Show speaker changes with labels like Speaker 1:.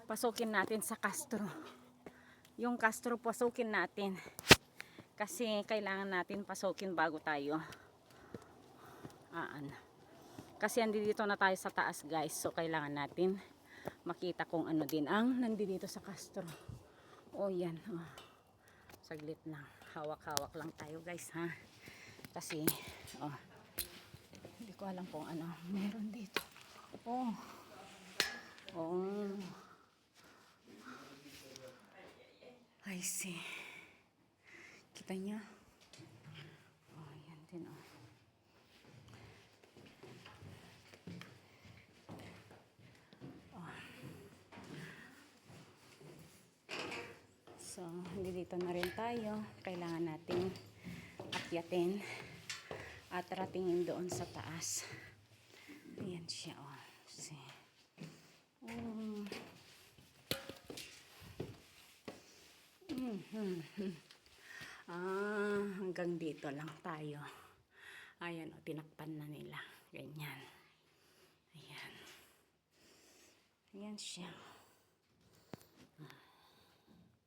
Speaker 1: pasukin natin sa Castro. Yung Castro pasukin natin. Kasi kailangan natin pasukin bago tayo. Kasi andito na tayo sa taas guys. So kailangan natin makita kung ano din ang nandito sa Castro. O yan. Oh. Saglit lang. Hawak-hawak lang tayo guys ha. Kasi hindi ko alam kung ano meron dito. Oh. I see. Kita niya? Oh, yan din oh. So, dito na rin tayo. Kailangan nating akyatin at ratingin doon sa taas. Ayan siya oh. See. Hanggang dito lang tayo. Ayan o, tinakpan na nila. Ganyan. Ayan. Ayan siya.